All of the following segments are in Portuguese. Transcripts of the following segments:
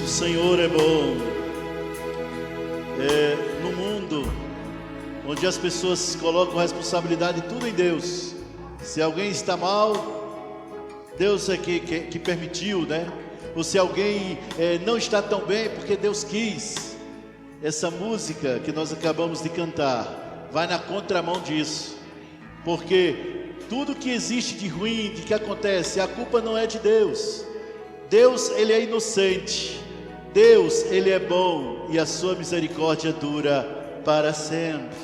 O Senhor é bom. No mundo onde as pessoas colocam a responsabilidade de tudo em Deus, se alguém está mal, Deus é que permitiu, né? Ou se alguém não está tão bem, porque Deus quis. Essa música que nós acabamos de cantar vai na contramão disso, porque tudo que existe de ruim, de que acontece, a culpa não é de Deus. Deus, Ele é inocente. Deus, Ele é bom e a sua misericórdia dura para sempre.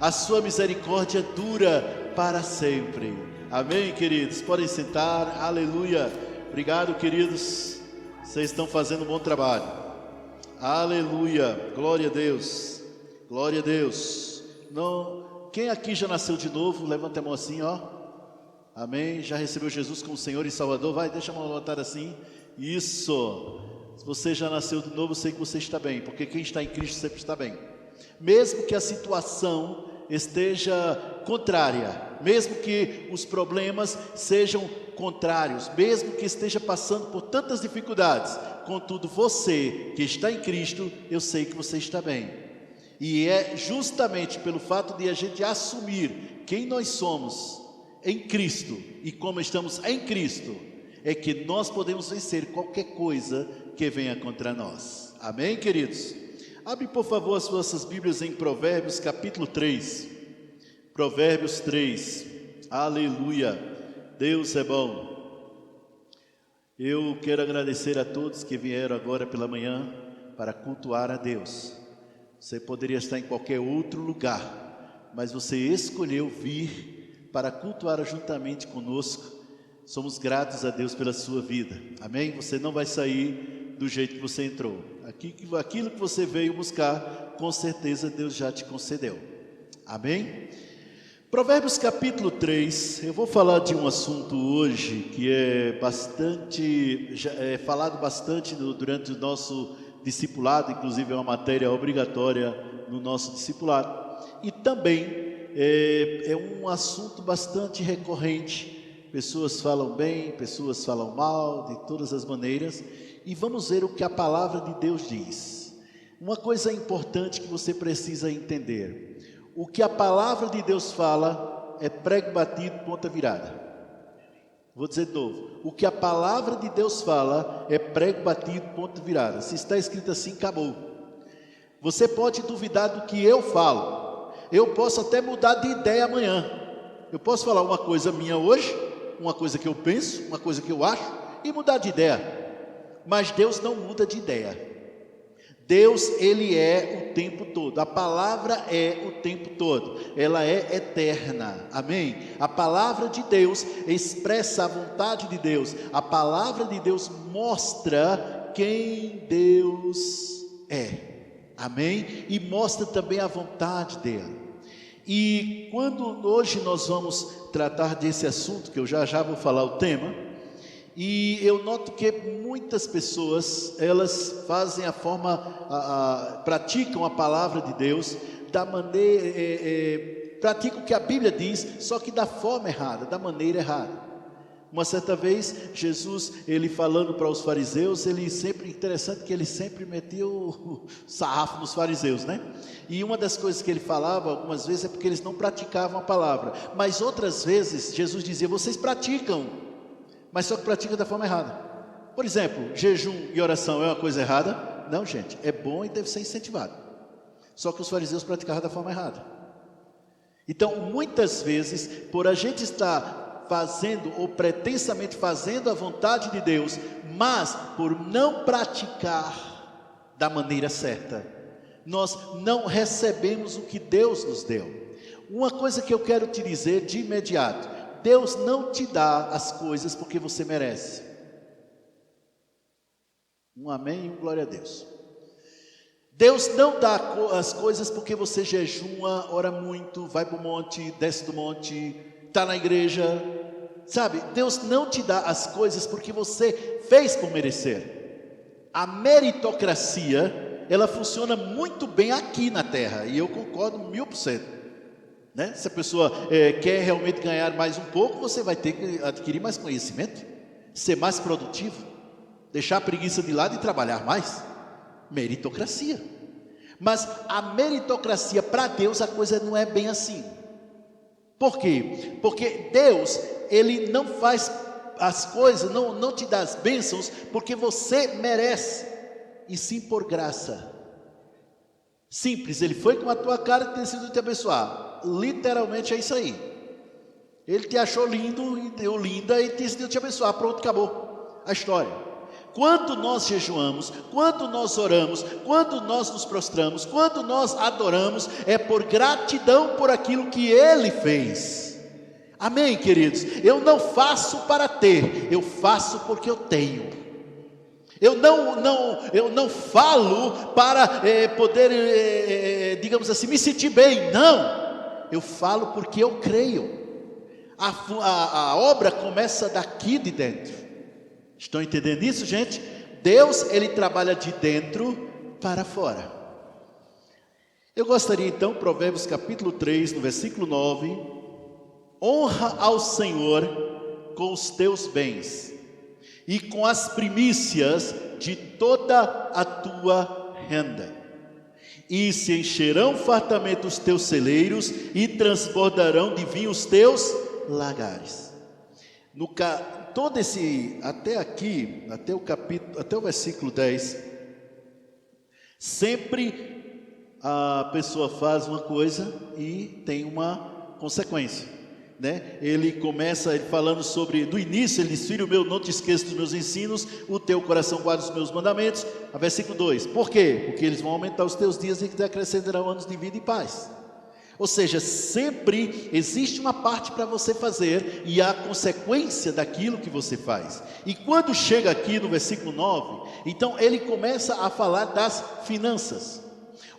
A sua misericórdia dura para sempre. Amém, queridos? Podem sentar. Aleluia. Obrigado, queridos. Vocês estão fazendo um bom trabalho. Aleluia. Glória a Deus. Glória a Deus. Não, quem aqui já nasceu de novo? Levanta a mão assim, ó. Amém. Já recebeu Jesus como Senhor e Salvador? Vai, deixa a mão levantada assim. Isso. Se você já nasceu de novo, eu sei que você está bem, porque quem está em Cristo sempre está bem. Mesmo que a situação esteja contrária, mesmo que os problemas sejam contrários, mesmo que esteja passando por tantas dificuldades, contudo você que está em Cristo, eu sei que você está bem. E é justamente pelo fato de a gente assumir quem nós somos em Cristo e como estamos em Cristo, é que nós podemos vencer qualquer coisa que venha contra nós. Amém, queridos? Abre por favor as vossas Bíblias em Provérbios capítulo 3. Provérbios 3. Aleluia. Deus é bom. Eu quero agradecer a todos que vieram agora pela manhã para cultuar a Deus. Você poderia estar em qualquer outro lugar, mas você escolheu vir para cultuar juntamente conosco. Somos gratos a Deus pela sua vida. Amém? Você não vai sair do jeito que você entrou. Aquilo que você veio buscar, com certeza Deus já te concedeu. Amém? Provérbios capítulo 3, eu vou falar de um assunto hoje que é falado bastante durante o nosso discipulado, inclusive é uma matéria obrigatória no nosso discipulado. E também é um assunto bastante recorrente. Pessoas falam bem, pessoas falam mal, de todas as maneiras. E vamos ver o que a palavra de Deus diz. Uma coisa importante que você precisa entender: o que a palavra de Deus fala é prego batido, ponta virada. Vou dizer de novo: o que a palavra de Deus fala é prego batido, ponta virada. Se está escrito assim, acabou. Você pode duvidar do que eu falo. Eu posso até mudar de ideia amanhã. Eu posso falar uma coisa minha hoje, uma coisa que eu penso, uma coisa que eu acho, e mudar de ideia. Mas Deus não muda de ideia. Deus, Ele é o tempo todo. A palavra é o tempo todo. Ela é eterna. Amém? A palavra de Deus expressa a vontade de Deus. A palavra de Deus mostra quem Deus é. Amém? E mostra também a vontade dele. E quando hoje nós vamos tratar desse assunto, que eu já vou falar o tema, e eu noto que muitas pessoas, elas fazem praticam a palavra de Deus da maneira, praticam o que a Bíblia diz, só que da forma errada, da maneira errada. Uma certa vez, Jesus, ele falando para os fariseus, interessante que ele sempre metia o sarrafo nos fariseus, né? E uma das coisas que ele falava, algumas vezes, é porque eles não praticavam a palavra. Mas outras vezes, Jesus dizia: vocês praticam, mas só que praticam da forma errada. Por exemplo, jejum e oração é uma coisa errada? Não, gente, é bom e deve ser incentivado. Só que os fariseus praticavam da forma errada. Então, muitas vezes, por a gente estar fazendo ou pretensamente fazendo a vontade de Deus, mas por não praticar da maneira certa, nós não recebemos o que Deus nos deu. Uma coisa que eu quero te dizer de imediato: Deus não te dá as coisas porque você merece. Um amém e um glória a Deus. Deus não dá as coisas porque você jejuma, ora muito, vai para o monte, desce do monte, está na igreja, sabe? Deus não te dá as coisas porque você fez por merecer. A meritocracia, ela funciona muito bem aqui na terra, e eu concordo 1000%, né? Se a pessoa quer realmente ganhar mais um pouco, você vai ter que adquirir mais conhecimento, ser mais produtivo. Deixar a preguiça de lado e trabalhar mais. Meritocracia. Mas a meritocracia, para Deus, a coisa não é bem assim. Por quê? Porque Deus, Ele não faz as coisas, não te dá as bênçãos porque você merece, e sim por graça. Simples, Ele foi com a tua cara e decidiu te abençoar. Literalmente é isso aí. Ele te achou lindo e deu linda e decidiu te abençoar. Pronto, acabou a história. Quando nós jejuamos, quando nós oramos, quando nós nos prostramos, quando nós adoramos, é por gratidão por aquilo que Ele fez. Amém, queridos? Eu não faço para ter, eu faço porque eu tenho. Eu não falo para poder, digamos assim, me sentir bem. Não, eu falo porque eu creio. A obra começa daqui de dentro. Estão entendendo isso, gente? Deus, Ele trabalha de dentro para fora. Eu gostaria então, Provérbios capítulo 3, no versículo 9: honra ao Senhor com os teus bens e com as primícias de toda a tua renda, e se encherão fartamente os teus celeiros e transbordarão de vinho os teus lagares. Todo esse, até aqui, até o versículo 10, sempre a pessoa faz uma coisa e tem uma consequência, né? Ele começa falando sobre, do início ele diz: filho meu, não te esqueças dos meus ensinos, o teu coração guarda os meus mandamentos. A versículo 2, por quê? Porque eles vão aumentar os teus dias e te acrescentarão anos de vida e paz. Ou seja, sempre existe uma parte para você fazer e a consequência daquilo que você faz. E quando chega aqui no versículo 9, então ele começa a falar das finanças.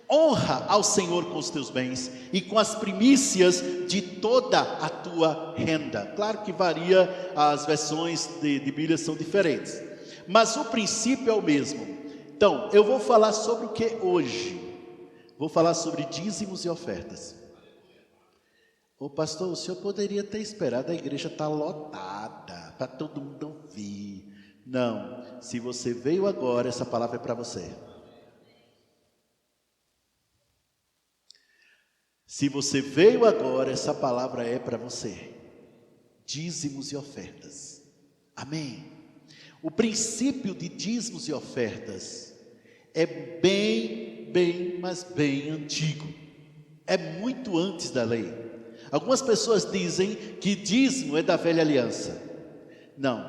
Honra ao Senhor com os teus bens e com as primícias de toda a tua renda. Claro que varia, as versões de Bíblia são diferentes, mas o princípio é o mesmo. Então, eu vou falar sobre o que hoje? Vou falar sobre dízimos e ofertas. Ô pastor, o senhor poderia ter esperado, a igreja está lotada, para todo mundo ouvir. Não, se você veio agora, essa palavra é para você. Se você veio agora, essa palavra é para você. Dízimos e ofertas. Amém. O princípio de dízimos e ofertas é mas bem antigo. É muito antes da lei. Algumas pessoas dizem que dízimo é da velha aliança. Não,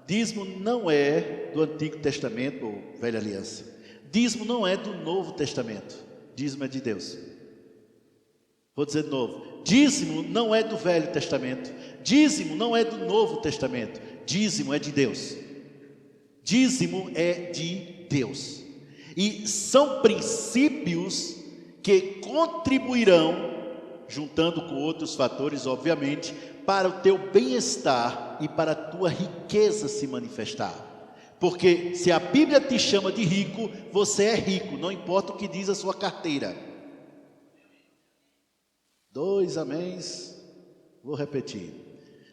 dízimo não é do Antigo Testamento ou velha aliança. Dízimo não é do Novo Testamento. Dízimo é de Deus. Vou dizer de novo: dízimo não é do Velho Testamento, dízimo não é do Novo Testamento, dízimo é de Deus. Dízimo é de Deus. E são princípios que contribuirão, juntando com outros fatores, obviamente, para o teu bem-estar e para a tua riqueza se manifestar. Porque se a Bíblia te chama de rico, você é rico, não importa o que diz a sua carteira. 2 améns, vou repetir.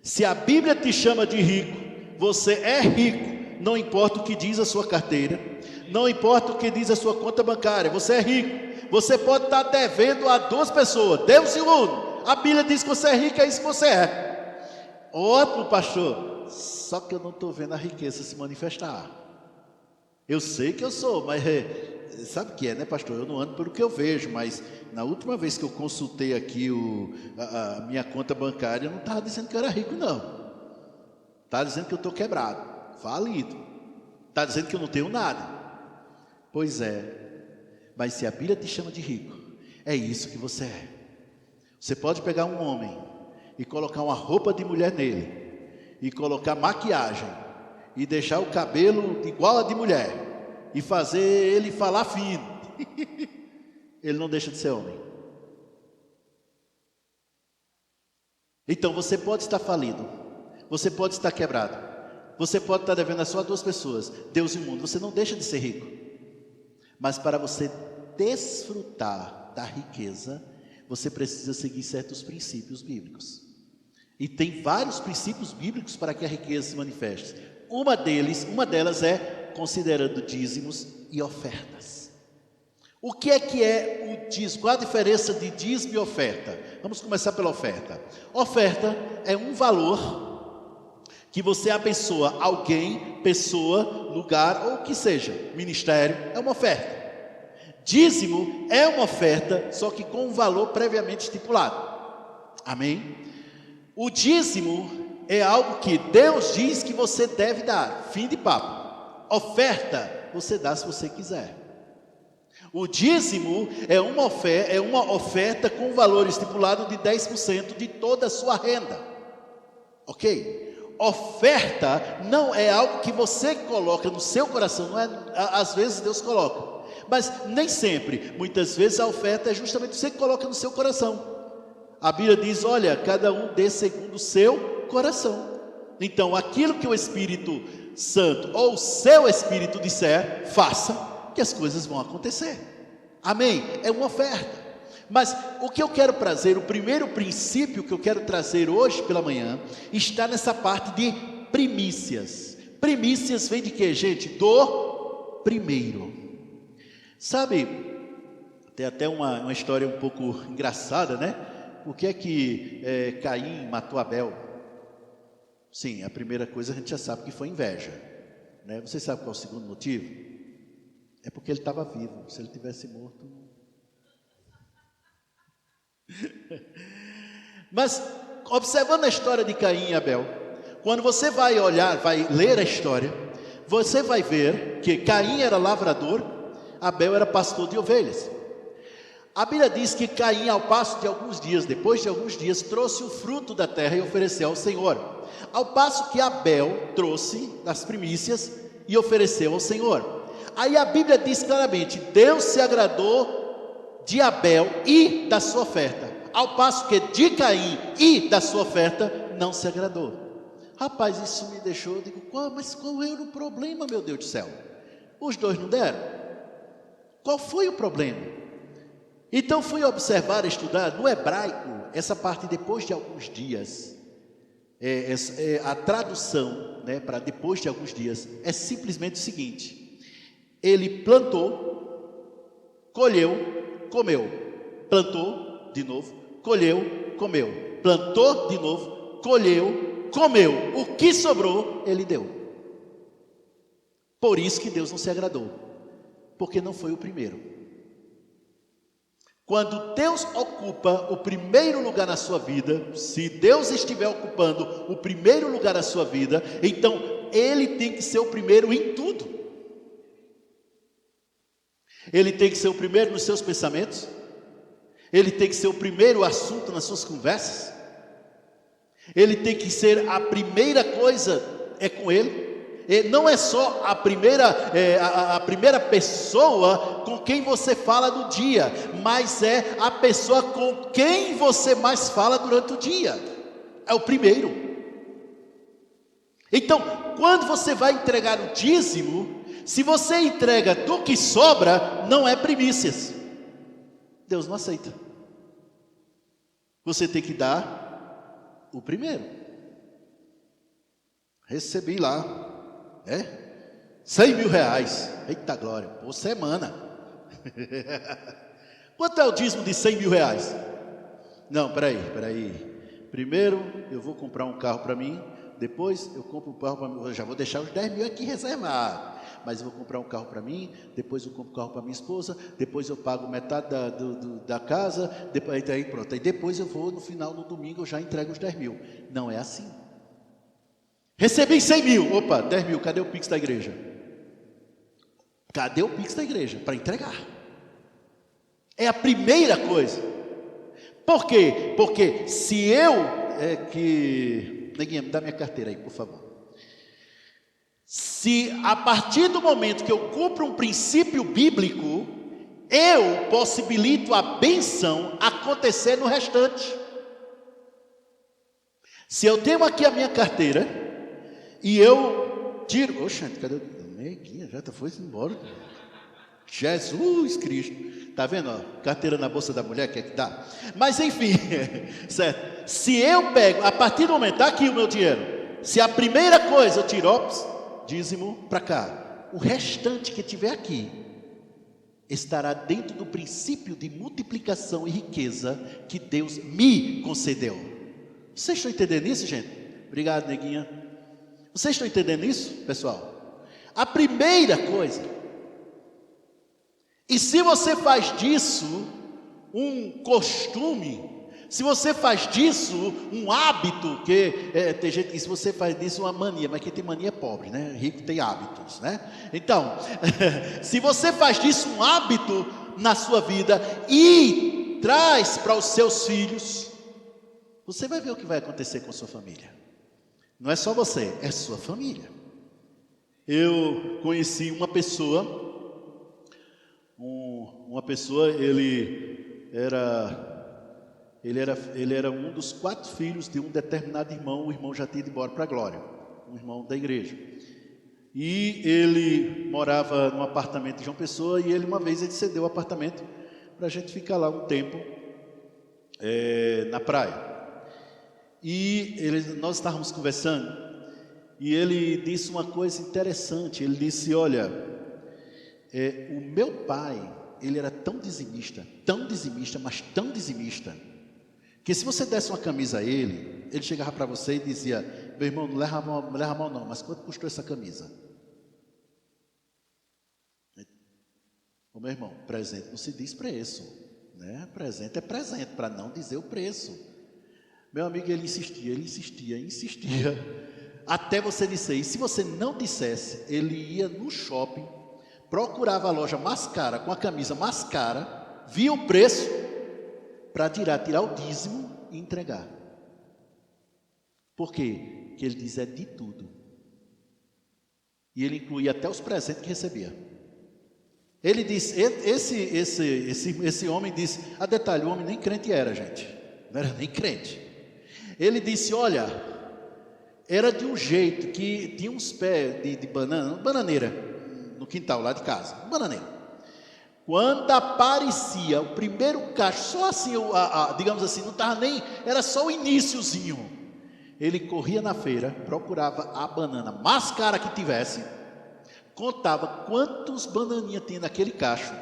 Se a Bíblia te chama de rico, você é rico, não importa o que diz a sua carteira, não importa o que diz a sua conta bancária, você é rico. Você pode estar devendo a 2 pessoas, Deus e o mundo. A Bíblia diz que você é rico, é isso que você é. Ótimo, pastor, só que eu não estou vendo a riqueza se manifestar. Eu sei que eu sou, mas sabe o que é, né, pastor? Eu não ando pelo que eu vejo, mas na última vez que eu consultei aqui a minha conta bancária, eu não estava dizendo que eu era rico, não. Estava dizendo que eu estou quebrado, falido. Está dizendo que eu não tenho nada. Pois é, mas se a Bíblia te chama de rico, é isso que você é. Você pode pegar um homem e colocar uma roupa de mulher nele, e colocar maquiagem, e deixar o cabelo igual a de mulher, e fazer ele falar fino. Ele não deixa de ser homem. Então você pode estar falido, você pode estar quebrado, você pode estar devendo só a 2 pessoas, Deus e o mundo. Você não deixa de ser rico. Mas para você desfrutar da riqueza, você precisa seguir certos princípios bíblicos. E tem vários princípios bíblicos para que a riqueza se manifeste. Uma delas é considerando dízimos e ofertas. O que é o dízimo? Qual a diferença de dízimo e oferta? Vamos começar pela oferta. Oferta é um valor que você abençoa alguém, pessoa, lugar ou o que seja, ministério, é uma oferta. Dízimo é uma oferta, só que com um valor previamente estipulado. Amém? O dízimo é algo que Deus diz que você deve dar. Fim de papo. Oferta, você dá se você quiser. O dízimo é uma oferta com valor estipulado de 10% de toda a sua renda. Ok? Oferta não é algo que você coloca no seu coração. Não é, às vezes Deus coloca. Mas nem sempre, muitas vezes a oferta é justamente você que coloca no seu coração. A Bíblia diz, olha, cada um dê segundo o seu coração. Então, aquilo que o Espírito Santo ou o seu Espírito disser, faça, que as coisas vão acontecer. Amém? É uma oferta. Mas o que eu quero trazer, o primeiro princípio que eu quero trazer hoje pela manhã, está nessa parte de primícias. Primícias vem de quê, gente? Do primeiro. Sabe, tem até uma história um pouco engraçada, né? Por que é que Caim matou Abel? Sim, a primeira coisa a gente já sabe que foi inveja, né? Você sabe qual é o segundo motivo? É porque ele estava vivo. Se ele tivesse morto... Mas, observando a história de Caim e Abel, quando você vai olhar, vai ler a história, você vai ver que Caim era lavrador, Abel era pastor de ovelhas. A Bíblia diz que Caim, ao passo de alguns dias, depois de alguns dias, trouxe o fruto da terra e ofereceu ao Senhor. Ao passo que Abel trouxe as primícias e ofereceu ao Senhor. Aí a Bíblia diz claramente, Deus se agradou de Abel e da sua oferta. Ao passo que de Caim e da sua oferta não se agradou. Rapaz, isso me deixou, eu digo, mas qual era o problema, meu Deus do céu? Os dois não deram? Qual foi o problema? Então fui observar, estudar, no hebraico, essa parte depois de alguns dias, a tradução, né, para depois de alguns dias, é simplesmente o seguinte, ele plantou, colheu, comeu, plantou de novo, colheu, comeu, plantou de novo, colheu, comeu, o que sobrou, ele deu. Por isso que Deus não se agradou. Porque não foi o primeiro. Quando Deus ocupa o primeiro lugar na sua vida, se Deus estiver ocupando o primeiro lugar na sua vida, então Ele tem que ser o primeiro em tudo. Ele tem que ser o primeiro nos seus pensamentos. Ele tem que ser o primeiro assunto nas suas conversas. Ele tem que ser a primeira coisa com Ele. Não é só a primeira pessoa com quem você fala no dia, mas é a pessoa com quem você mais fala durante o dia. É o primeiro. Então, quando você vai entregar o dízimo, se você entrega do que sobra, não é primícias. Deus não aceita. Você tem que dar o primeiro. Recebi lá. 100 mil reais, eita glória, por semana. Quanto é o dízimo de 100 mil reais? Não, peraí, primeiro eu vou comprar um carro para mim, depois eu compro um carro para mim, eu já vou deixar os 10 mil aqui reservados, mas eu vou comprar um carro para mim, depois eu compro um carro para minha esposa, depois eu pago metade da casa, depois, aí pronto, aí depois eu vou no final, no domingo eu já entrego os 10 mil, não é assim. Recebi 100 mil, opa, 10 mil, cadê o Pix da igreja? Cadê o Pix da igreja? Para entregar. É a primeira coisa. Por quê? Porque se eu, Neguinha, me dá minha carteira aí, por favor. Se a partir do momento que eu cumpro um princípio bíblico, eu possibilito a bênção acontecer no restante. Se eu tenho aqui a minha carteira, e eu tiro... Oxente, cadê o Neguinha? Já foi embora. Jesus Cristo. Está vendo? Ó, carteira na bolsa da mulher, quer que dá? Mas enfim, certo? Se eu pego, a partir do momento, está aqui o meu dinheiro. Se a primeira coisa eu tiro, dízimo para cá. o restante que tiver aqui estará dentro do princípio de multiplicação e riqueza que Deus me concedeu. Vocês estão entendendo isso, gente? Obrigado, neguinha. Vocês estão entendendo isso, pessoal? A primeira coisa. E se você faz disso um costume, se você faz disso um hábito, tem gente que se você faz disso uma mania, mas quem tem mania é pobre, né? Rico tem hábitos, né? Então, se você faz disso um hábito na sua vida e traz para os seus filhos, você vai ver o que vai acontecer com a sua família. Não é só você, é sua família. Eu conheci uma pessoa, ele era um dos 4 filhos de um determinado irmão. O irmão já tinha ido embora para a glória, um irmão da igreja. E ele morava num apartamento de João Pessoa, e ele uma vez cedeu o apartamento para a gente ficar lá um tempo na praia. E nós estávamos conversando, e ele disse uma coisa interessante. Ele disse: olha, o meu pai, ele era tão dizimista, mas tão dizimista, que se você desse uma camisa a ele, ele chegava para você e dizia: meu irmão, não leva a mão não, mas quanto custou essa camisa? Ô meu irmão, presente não se diz preço, né? Presente é presente, para não dizer o preço. Meu amigo, ele insistia, até você dizer. E se você não dissesse, ele ia no shopping, procurava a loja mais cara, com a camisa mais cara, via o preço, para tirar o dízimo e entregar. Por quê? Porque ele diz: é de tudo. E ele incluía até os presentes que recebia. Ele disse, esse homem disse, a detalhe, o homem nem crente era, gente, não era nem crente. Ele disse: olha, era de um jeito que tinha uns pés de bananeira no quintal lá de casa, bananeira. Quando aparecia o primeiro cacho, só assim, digamos assim, não estava nem, era só o iniciozinho, ele corria na feira, procurava a banana mais cara que tivesse, contava quantos bananinhas tinha naquele cacho,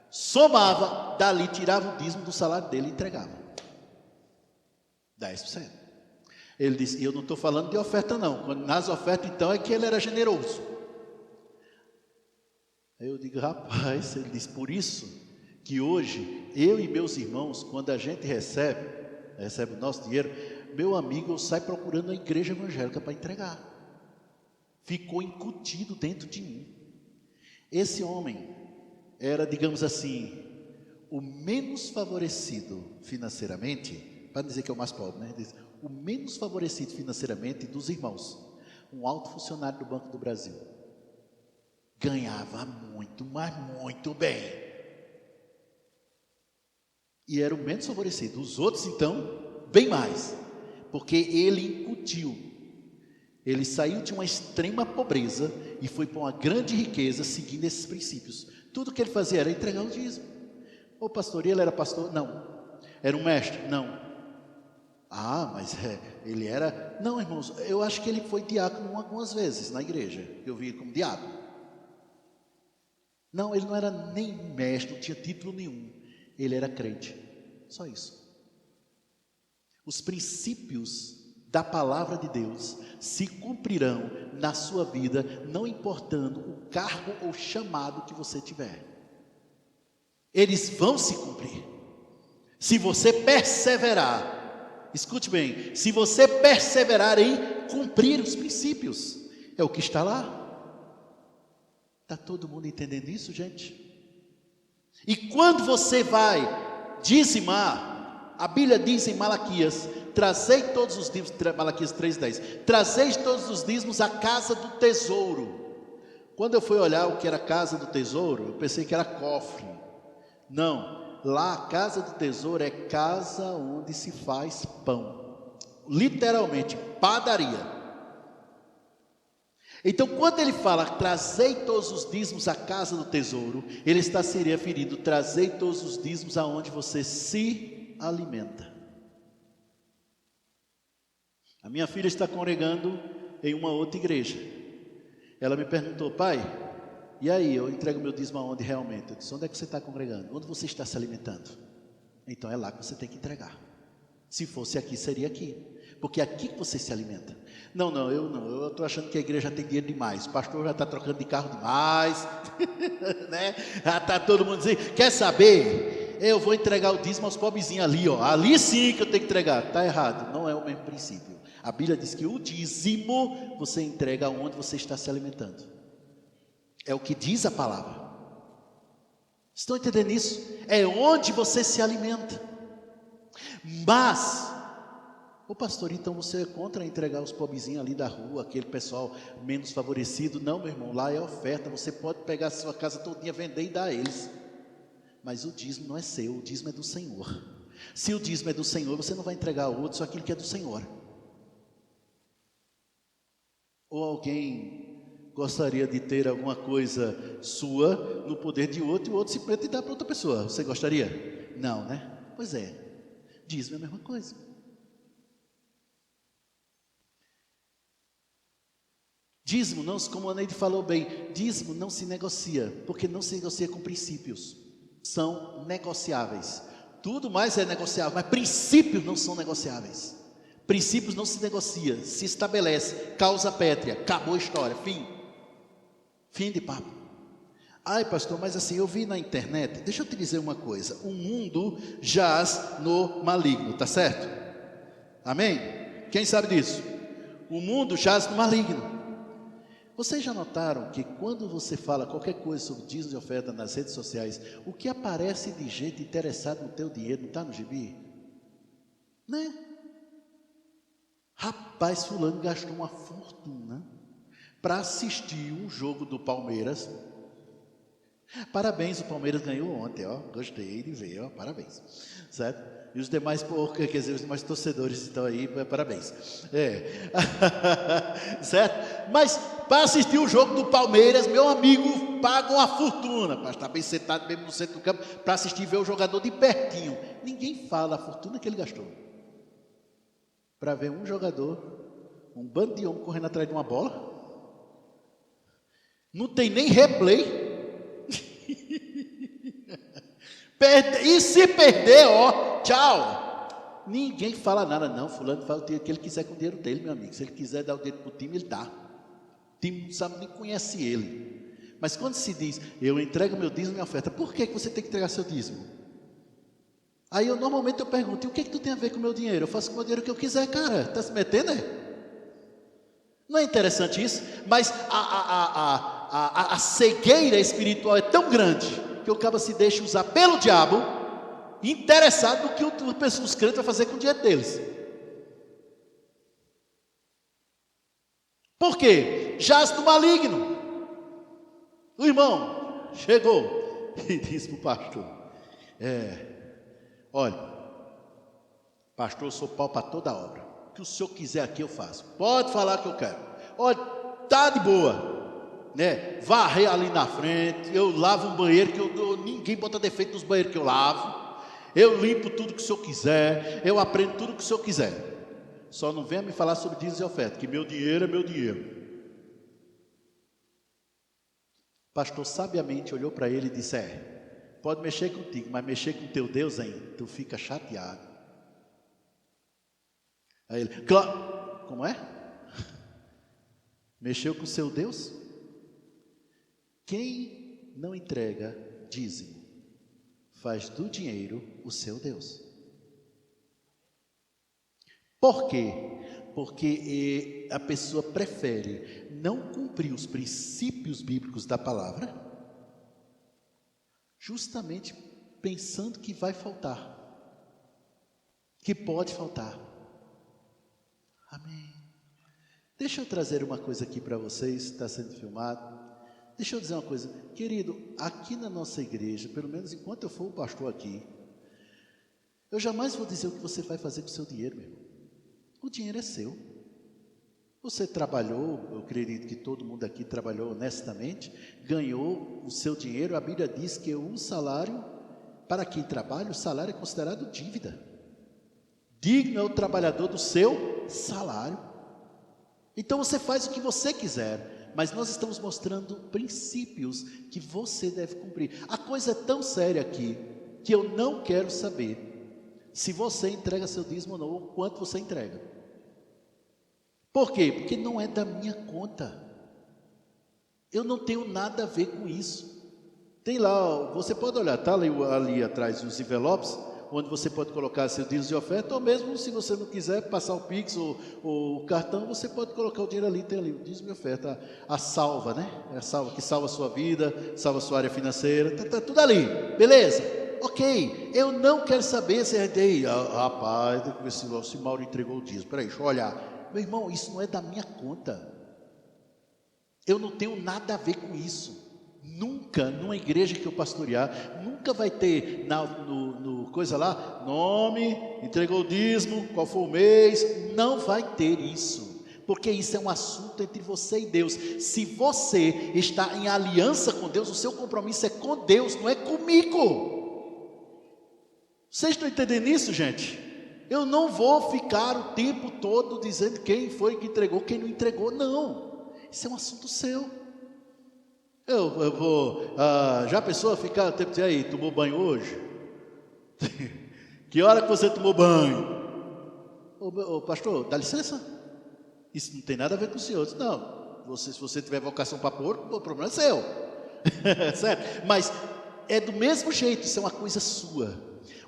somava, dali tirava o dízimo do salário dele e entregava 10%. Ele disse: e eu não estou falando de oferta não, nas ofertas então é que ele era generoso. Aí eu digo: rapaz, ele diz, por isso que hoje, eu e meus irmãos, quando a gente recebe o nosso dinheiro, meu amigo, eu saio procurando a igreja evangélica para entregar. Ficou incutido dentro de mim. Esse homem era, digamos assim, o menos favorecido financeiramente, para dizer que é o mais pobre, né? Diz, o menos favorecido financeiramente dos irmãos, um alto funcionário do Banco do Brasil. Ganhava muito, mas muito bem. E era o menos favorecido. Os outros, então, bem mais. Porque ele incutiu. Ele saiu de uma extrema pobreza e foi para uma grande riqueza seguindo esses princípios. Tudo que ele fazia era entregar o dízimo. O pastor, ele era pastor? Não. Era um mestre? Não. Ah, mas ele era... Não, irmãos, eu acho que ele foi diácono algumas vezes na igreja. Eu vi ele como diácono. Não, ele não era nem mestre, não tinha título nenhum. Ele era crente. Só isso. Os princípios da palavra de Deus se cumprirão na sua vida, não importando o cargo ou chamado que você tiver. Eles vão se cumprir. Se você perseverar, escute bem, se você perseverar em cumprir os princípios, é o que está lá. Está todo mundo entendendo isso, gente? E quando você vai dizimar, a Bíblia diz em Malaquias: trazei todos os dízimos, Malaquias 3,10, trazei todos os dízimos à casa do tesouro. Quando eu fui olhar o que era a casa do tesouro, eu pensei que era cofre. Não, lá a casa do tesouro é casa onde se faz pão, literalmente, padaria. Então, quando ele fala, trazei todos os dízimos à casa do tesouro, ele está se referindo, trazei todos os dízimos aonde você se alimenta. A minha filha está congregando em uma outra igreja. Ela me perguntou: pai, e aí, eu entrego meu dízimo aonde realmente? Eu disse, onde é que você está congregando? Onde você está se alimentando? Então é lá que você tem que entregar. Se fosse aqui, seria aqui. Porque é aqui que você se alimenta. Não, eu estou achando que a igreja tem dinheiro demais. O pastor já está trocando de carro demais. Né? Já está todo mundo dizendo, quer saber? Eu vou entregar o dízimo aos pobrezinhos ali, ó. Ali sim que eu tenho que entregar. Está errado, não é o mesmo princípio. A Bíblia diz que o dízimo você entrega onde você está se alimentando. É o que diz a palavra. Estão entendendo isso? É onde você se alimenta. Mas, ô pastor, então você é contra entregar os pobrezinhos ali da rua, aquele pessoal menos favorecido? Não, meu irmão, lá é oferta. Você pode pegar a sua casa todinha, vender e dar a eles. Mas o dízimo não é seu, o dízimo é do Senhor. Se o dízimo é do Senhor, você não vai entregar a outro só aquilo que é do Senhor. Ou alguém gostaria de ter alguma coisa sua no poder de outro e o outro simplesmente dá para outra pessoa. Você gostaria? Não, né? Pois é. Dízimo é a mesma coisa. Dízimo, não, como a Neide falou bem, dízimo não se negocia, porque não se negocia com princípios. São negociáveis. Tudo mais é negociável, mas princípios não são negociáveis. Princípios não se negocia, se estabelece, causa pétrea, acabou a história, fim de papo. Ai pastor, mas assim, eu vi na internet, deixa eu te dizer uma coisa, o mundo jaz no maligno, tá certo? Amém? Quem sabe disso? O mundo jaz no maligno. Vocês já notaram que quando você fala qualquer coisa sobre dízimo de oferta nas redes sociais, o que aparece de gente interessada no teu dinheiro, não está no gibi? Né? Rapaz, fulano gastou uma fortuna para assistir um jogo do Palmeiras. Parabéns, o Palmeiras ganhou ontem, ó. Gostei de ver, ó. Parabéns, certo? E os demais, quer dizer, os demais torcedores estão aí, parabéns. Certo? Mas para assistir o jogo do Palmeiras, meu amigo, paga uma fortuna para estar bem sentado mesmo no centro do campo, para assistir e ver o jogador de pertinho. Ninguém fala a fortuna que ele gastou para ver um jogador, um bando de homem correndo atrás de uma bola. Não tem nem replay. E se perder, ó, tchau. Ninguém fala nada, não. Fulano fala o que ele quiser com o dinheiro dele, meu amigo. Se ele quiser dar o dinheiro para o time, ele dá. O time não sabe nem conhece ele. Mas quando se diz, eu entrego meu dízimo e minha oferta, por que você tem que entregar seu dízimo? Aí normalmente eu pergunto, e o que tu tem a ver com o meu dinheiro? Eu faço com o meu dinheiro o que eu quiser, cara. Está se metendo, é? Não é interessante isso? Mas a cegueira espiritual é tão grande que o cara se deixa usar pelo diabo, interessado no que os crentes vão fazer com o dinheiro deles. Por quê? Jaz do maligno. O irmão chegou e disse para o pastor, olha, pastor, eu sou pau para toda obra. O que o senhor quiser aqui eu faço. Pode falar que eu quero. Olha, tá de boa, né? Varrer ali na frente. Eu lavo um banheiro ninguém bota defeito nos banheiros que eu lavo. Eu limpo tudo que o senhor quiser. Eu aprendo tudo que o senhor quiser. Só não venha me falar sobre dízimos e oferta, que meu dinheiro é meu dinheiro. O pastor sabiamente olhou para ele e disse, pode mexer contigo, mas mexer com teu Deus, hein? Tu fica chateado. Aí ele, claro, como é? Mexeu com o seu Deus? Quem não entrega dízimo, faz do dinheiro o seu Deus. Por quê? Porque a pessoa prefere não cumprir os princípios bíblicos da palavra, justamente pensando que vai faltar, que pode faltar. Amém. Deixa eu trazer uma coisa aqui para vocês, está sendo filmado. Deixa eu dizer uma coisa, querido, aqui na nossa igreja, pelo menos enquanto eu for o pastor aqui, eu jamais vou dizer o que você vai fazer com o seu dinheiro, meu irmão. O dinheiro é seu. Você trabalhou, eu acredito que todo mundo aqui trabalhou honestamente, ganhou o seu dinheiro. A Bíblia diz que um salário, para quem trabalha, o salário é considerado dívida. Digno é o trabalhador do seu salário. Então você faz o que você quiser, mas nós estamos mostrando princípios que você deve cumprir. A coisa é tão séria aqui, que eu não quero saber se você entrega seu dízimo ou não, ou quanto você entrega. Por quê? Porque não é da minha conta. Eu não tenho nada a ver com isso. Tem lá, você pode olhar, está ali atrás os envelopes, onde você pode colocar seu dízimo de oferta, ou mesmo se você não quiser passar o Pix ou o cartão, você pode colocar o dinheiro ali, tem ali o dízimo de oferta, a salva, né? É a salva que salva a sua vida, salva a sua área financeira, tá tudo ali, beleza? Ok, eu não quero saber se rapaz, se Mauro entregou o dízimo, peraí, deixa eu olhar. Meu irmão, isso não é da minha conta. Eu não tenho nada a ver com isso. Nunca, numa igreja que eu pastorear, nunca vai ter no coisa lá, nome, entregou o dízimo, qual foi o mês, não vai ter isso, porque isso é um assunto entre você e Deus. Se você está em aliança com Deus, o seu compromisso é com Deus, não é comigo. Vocês estão entendendo isso, gente? Eu não vou ficar o tempo todo dizendo quem foi que entregou, quem não entregou, não. Isso é um assunto seu. Eu vou, já a pessoa ficar o tempo de aí, tomou banho hoje? Que hora que você tomou banho? Ô pastor, dá licença? Isso não tem nada a ver com o senhor. Não, se você tiver vocação para porco, o problema é seu. Certo? Mas é do mesmo jeito, isso é uma coisa sua.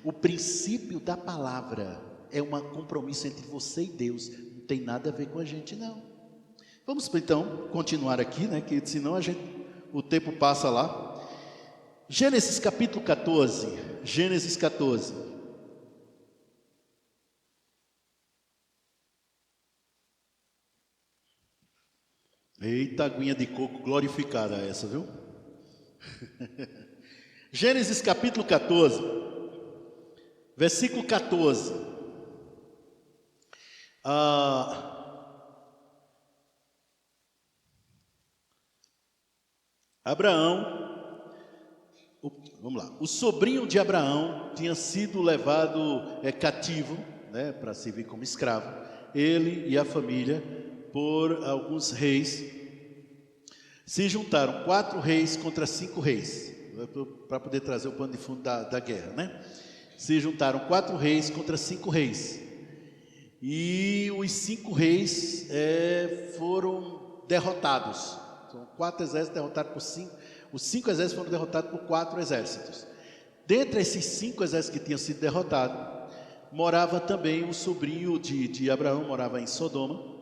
O princípio da palavra é um compromisso entre você e Deus. Não tem nada a ver com a gente, não. Vamos então continuar aqui, né? Que senão o tempo passa lá. Gênesis capítulo 14. Gênesis 14. Eita, aguinha de coco glorificada essa, viu? Gênesis capítulo 14, versículo 14. Abraão, vamos lá, o sobrinho de Abraão tinha sido levado cativo, né, para servir como escravo, ele e a família, por alguns reis. Se juntaram 4 reis contra 5 reis, para poder trazer o pano de fundo da guerra, né? Se juntaram 4 reis contra 5 reis, e os 5 reis foram derrotados. São 4 exércitos derrotados por 5. Os 5 exércitos foram derrotados por 4 exércitos. Dentre esses 5 exércitos que tinham sido derrotados, morava também o sobrinho de Abraão, morava em Sodoma,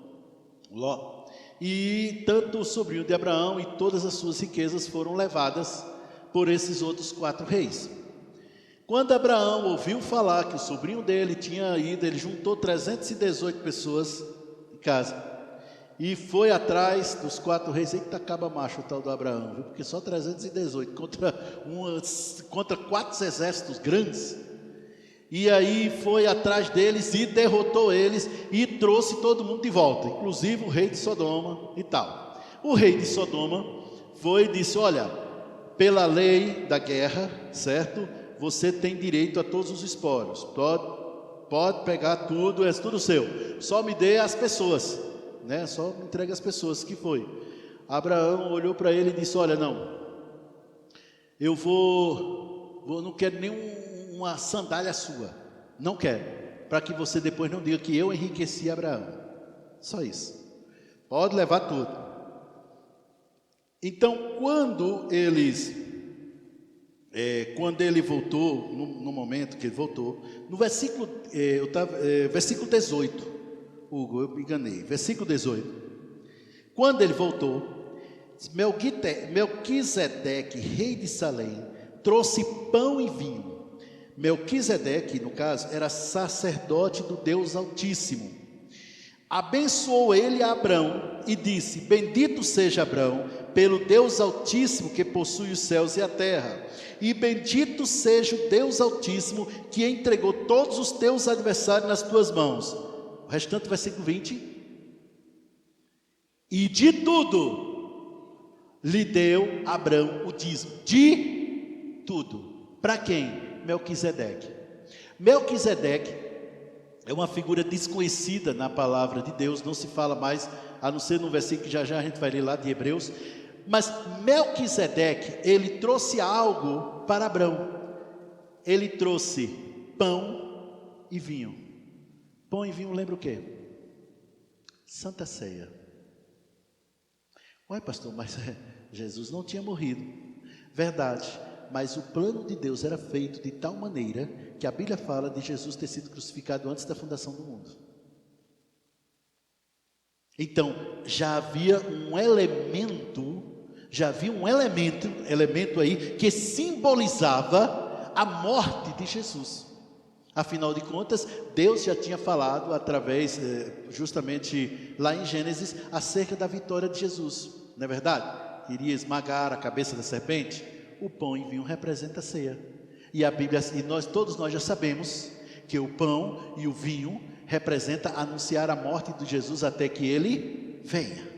Ló. E tanto o sobrinho de Abraão e todas as suas riquezas foram levadas por esses outros 4 reis. Quando Abraão ouviu falar que o sobrinho dele tinha ido, ele juntou 318 pessoas em casa e foi atrás dos 4 reis. Eita, acaba macho o tal do Abraão, viu? Porque só 318 contra 4 exércitos grandes. E aí foi atrás deles e derrotou eles e trouxe todo mundo de volta, inclusive o rei de Sodoma e tal. O rei de Sodoma foi e disse: olha, pela lei da guerra, certo? Você tem direito a todos os espólios, pode pegar tudo, é tudo seu, só me dê as pessoas, né? Só me entregue as pessoas. Que foi? Abraão olhou para ele e disse: olha, não, eu não quero nenhuma sandália sua, não quero, para que você depois não diga que eu enriqueci Abraão. Só isso, pode levar tudo. Então, quando ele voltou, no momento que ele voltou, no versículo, versículo 18, Hugo, eu me enganei, versículo 18, quando ele voltou, Melquisedeque, rei de Salém, trouxe pão e vinho. Melquisedeque, no caso, era sacerdote do Deus Altíssimo. Abençoou ele a Abrão e disse: bendito seja Abrão pelo Deus Altíssimo que possui os céus e a terra, e bendito seja o Deus Altíssimo que entregou todos os teus adversários nas tuas mãos. O restante, versículo 20. E de tudo lhe deu Abrão o dízimo, de tudo. Para quem? Melquisedeque. Melquisedeque é uma figura desconhecida na palavra de Deus, não se fala mais, a não ser no versículo que já a gente vai ler lá de Hebreus. Mas Melquisedeque, ele trouxe algo para Abrão. Ele trouxe pão e vinho. Pão e vinho lembra o quê? Santa Ceia. Ué, pastor, mas Jesus não tinha morrido. Verdade, mas o plano de Deus era feito de tal maneira que a Bíblia fala de Jesus ter sido crucificado antes da fundação do mundo. Então, já havia um elemento aí que simbolizava a morte de Jesus. Afinal de contas, Deus já tinha falado através, justamente lá em Gênesis, acerca da vitória de Jesus, não é verdade? Iria esmagar a cabeça da serpente. O pão e vinho representa a ceia. E a Bíblia, todos nós já sabemos que o pão e o vinho representa anunciar a morte de Jesus até que ele venha.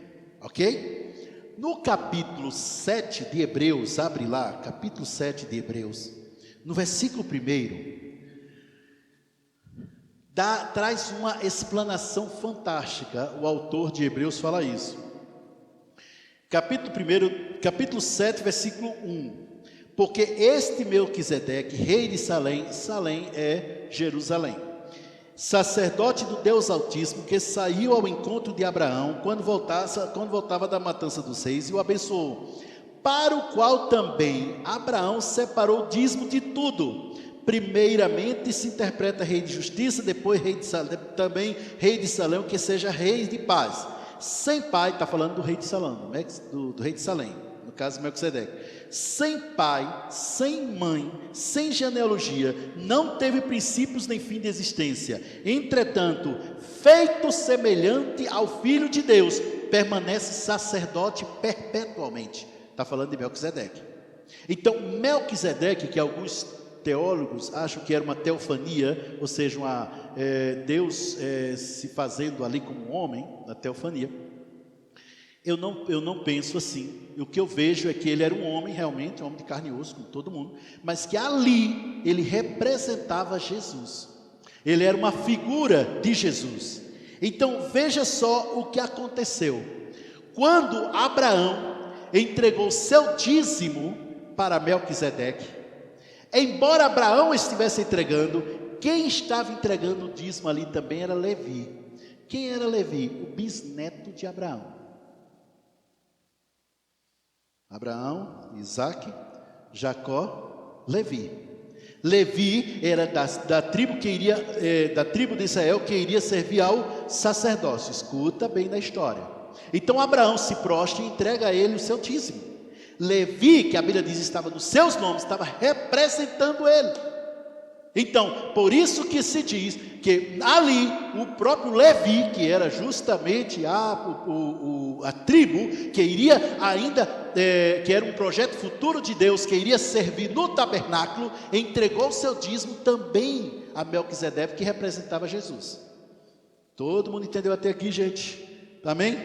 Ok? No capítulo 7 de Hebreus, abre lá, capítulo 7 de Hebreus, no versículo 1, traz uma explanação fantástica. O autor de Hebreus fala isso. Capítulo 7, versículo 1. Porque este Melquisedeque, rei de Salém, Salém é Jerusalém, sacerdote do Deus Altíssimo, que saiu ao encontro de Abraão quando voltava da matança dos reis, e o abençoou, para o qual também Abraão separou o dízimo de tudo. Primeiramente se interpreta rei de justiça, depois rei de Salém, também rei de Salém, que seja rei de paz. Sem pai, está falando do rei de Salém, do rei de Salém, no caso Melquisedeque. Sem pai, sem mãe, sem genealogia, não teve princípios nem fim de existência. Entretanto, feito semelhante ao Filho de Deus, permanece sacerdote perpetuamente. Está falando de Melquisedeque. Então, Melquisedeque, que alguns teólogos acham que era uma teofania, ou seja, Deus se fazendo ali como um homem, na teofania. Eu não penso assim. O que eu vejo é que ele era um homem, realmente, um homem de carne e osso, como todo mundo, mas que ali ele representava Jesus. Ele era uma figura de Jesus. Então veja só o que aconteceu. Quando Abraão entregou seu dízimo para Melquisedeque, embora Abraão estivesse entregando, quem estava entregando o dízimo ali também era Levi. Quem era Levi? O bisneto de Abraão. Abraão, Isaac, Jacó, Levi. Levi era da tribo de Israel, que iria servir ao sacerdócio. Escuta bem na história. Então Abraão se prostra e entrega a ele o seu dízimo. Levi, que a Bíblia diz estava nos seus nomes, estava representando ele. Então, por isso que se diz que ali o próprio Levi, que era justamente a tribo que iria ainda, que era um projeto futuro de Deus, que iria servir no tabernáculo, entregou o seu dízimo também a Melquisedeque, que representava Jesus. Todo mundo entendeu até aqui, gente? Amém?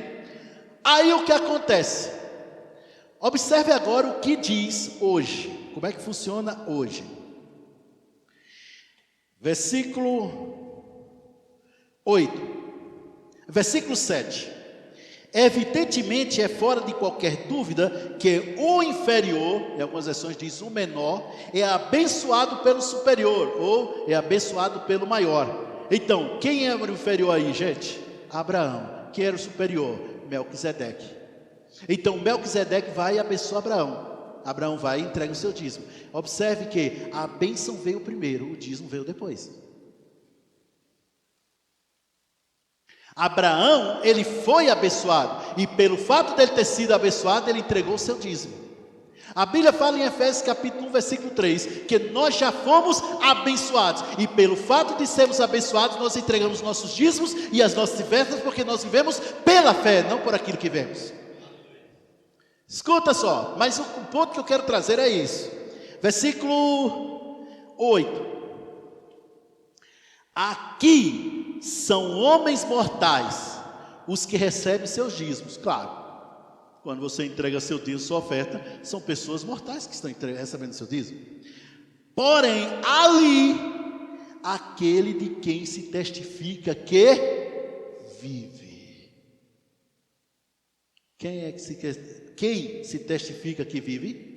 Aí o que acontece? Observe agora o que diz hoje. Como é que funciona hoje? Versículo 8, versículo 7. Evidentemente é fora de qualquer dúvida que o inferior, em algumas versões diz o menor, é abençoado pelo superior, ou é abençoado pelo maior. Então, quem era o inferior aí, gente? Abraão. Quem era o superior? Melquisedeque. Então, Melquisedeque vai e abençoa Abraão. Abraão vai e entrega o seu dízimo. Observe que a bênção veio primeiro, o dízimo veio depois. Abraão, ele foi abençoado, e pelo fato dele ter sido abençoado, ele entregou o seu dízimo. A Bíblia fala em Efésios capítulo 1, versículo 3, que nós já fomos abençoados, e pelo fato de sermos abençoados, nós entregamos nossos dízimos e as nossas ofertas, porque nós vivemos pela fé, não por aquilo que vemos. Escuta só, mas o ponto que eu quero trazer é isso. Versículo 8. Aqui são homens mortais os que recebem seus dízimos. Claro, quando você entrega seu dízimo, sua oferta, são pessoas mortais que estão recebendo seu dízimo. Porém, ali, aquele de quem se testifica que vive. Quem se testifica que vive?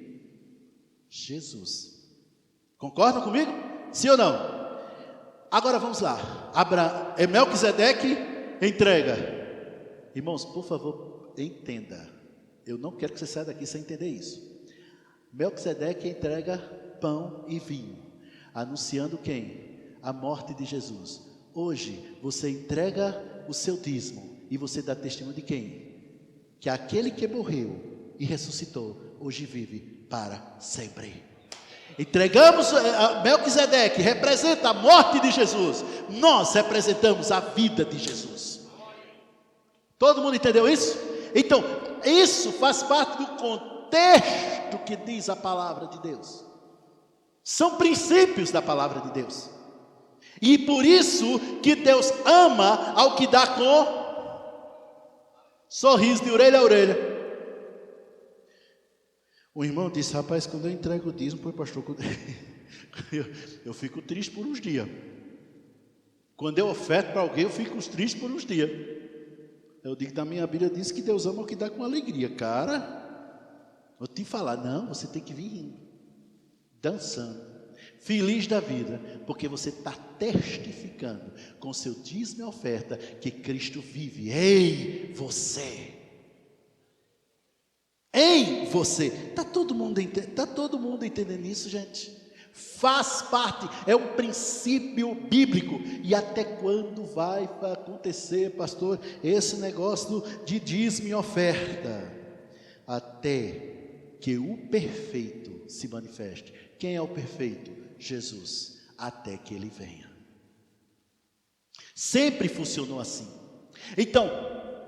Jesus. Concordam comigo? Sim ou não? Agora vamos lá. Melquisedeque entrega. Irmãos, por favor, entenda. Eu não quero que você saia daqui sem entender isso. Melquisedeque entrega pão e vinho, anunciando quem? A morte de Jesus. Hoje você entrega o seu dízimo e você dá testemunho de quem? Que aquele que morreu e ressuscitou hoje vive para sempre. Entregamos a Melquisedeque, representa a morte de Jesus. Nós representamos a vida de Jesus. Todo mundo entendeu isso? Então, isso faz parte do contexto que diz a palavra de Deus. São princípios da palavra de Deus. E por isso que Deus ama ao que dá com sorriso de orelha a orelha. O irmão disse: rapaz, quando eu entrego o dízimo para o pastor, eu fico triste por uns dias. Quando eu oferto para alguém, eu fico triste por uns dias. Eu digo, na minha Bíblia diz que Deus ama o que dá com alegria. Cara, vou te falar, não, você tem que vir rindo, dançando, feliz da vida, porque você está testificando com seu dízimo e oferta que Cristo vive. Ei, você! Em você. Está todo mundo entendendo isso, gente? Faz parte, é um princípio bíblico. E até quando vai acontecer, pastor, esse negócio de dízimo e oferta? Até que o perfeito se manifeste. Quem é o perfeito? Jesus. Até que ele venha. Sempre funcionou assim. Então,